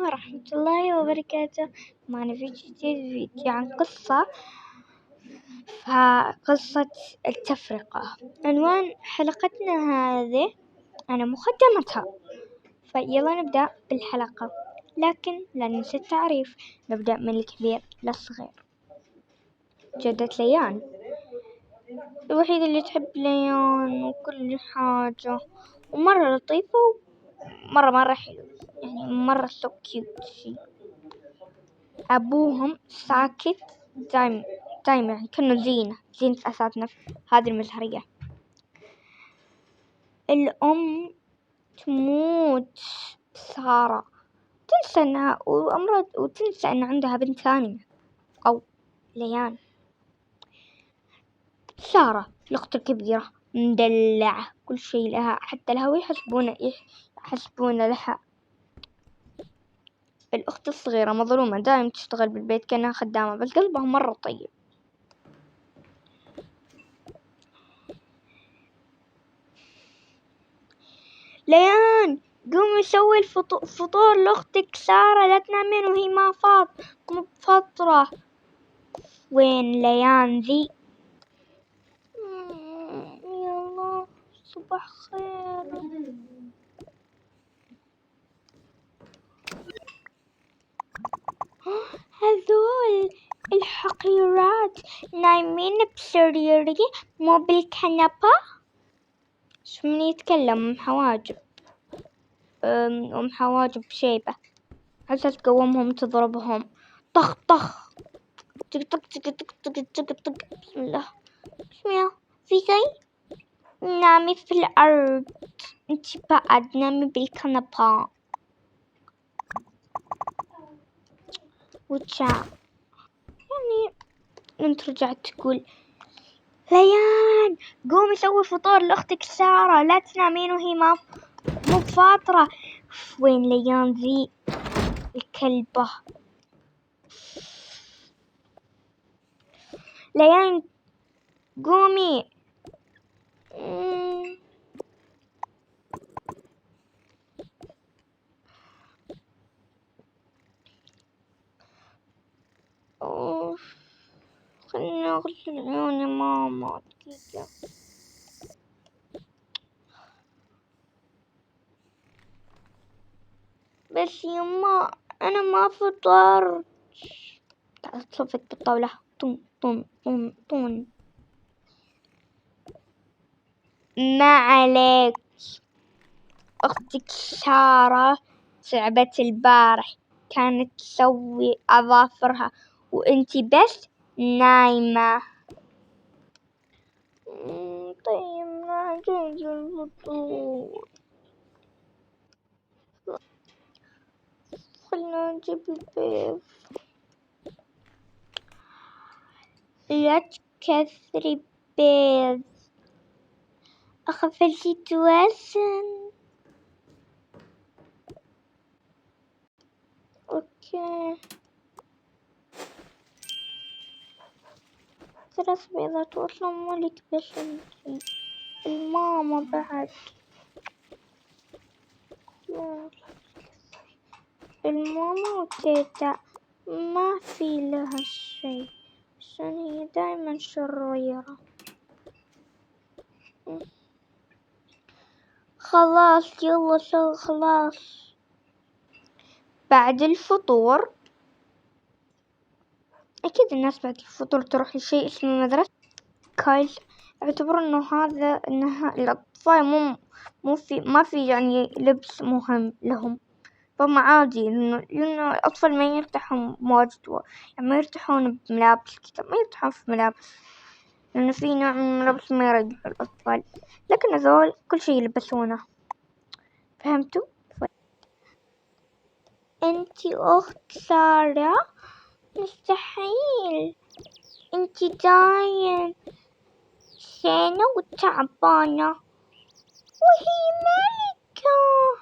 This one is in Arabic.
ورحمة الله وبركاته. معنا فيديو جديد عن قصة التفرقة. عنوان حلقتنا هذه أنا مقدمتها، فيلا نبدأ بالحلقة، لكن لا ننسى التعريف. نبدأ من الكبير للصغير. جدة ليان الوحيدة اللي تحب ليان وكل حاجة، ومرة لطيفة ومرة حلوة، يعني مرة so cute. أبوهم ساكت دايما يعني كأنه زينة أساتنا في هذه المزهرية. الأم تموت سارة، تنسى إنها وأمرض، وتنسى إن عندها بنت ثانية أو ليان. سارة الأخت الكبيرة مدلعة، كل شيء لها، حتى الهوى يحسبون لها. الأخت الصغيرة مظلومة، دائما تشتغل بالبيت كأنها خدامة، بس قلبها مرة طيب. ليان قومي سوي الفطور لأختك سارة، لا تنامين وهي ما مو بفطرة. وين ليان ذي؟ يلا صباح خير. هذول الحقيرات نايمين بسريري مو بالكنبة. شو من يتكلم؟ أم حواجب شيبة، عسى تقومهم تضربهم. طخ طخ تك تك تك تك تك تك تك. بسم الله في شيء؟ نامي في الأرض، انتي بعد نامي بالكنبة. وتشا يعني انت رجعت تقول ليان قومي سوي فطور لأختك سارة، لا تنامين وهي مو بفاطرة. وين ليان ذي الكلبة؟ ليان قومي. خليني أغسل عيوني ماما دقيقة. بس يما أنا ما فطرت. تعال تصفق بالطاولة. طون. ما عليك، أختك سارة تعبت البارح، كانت تسوي أظافرها وإنتي بس نايمة. طيب نعجز الفطور، خلنا نجيب البيض. لا تكثري بيض، أخاف يتوازن. أوكي 3 بيضات، وأصلا مولك بس انتي الماما بعد. الماما وتيتا ما في لها شيء، عشان هي دايما شريرة. خلاص يلا خلاص. بعد الفطور أكيد الناس بعد الفطور تروح لشيء اسمه مدرسة كايل. اعتبر إنها الأطفال ما في يعني لبس مهم لهم، فهم عادي لأنه الأطفال ما يرتاحون واجد، يعني ما يرتاحون بملابس كذا، ما يرتاحون في ملابس، لأنه في نوع من الملابس ما يريح الأطفال، لكن هذول كل شي يلبسونه. فهمتوا؟ أنتي أخت سارة؟ مستحيل، أنتي دايم سنة وتعبانة، وهي ملكة.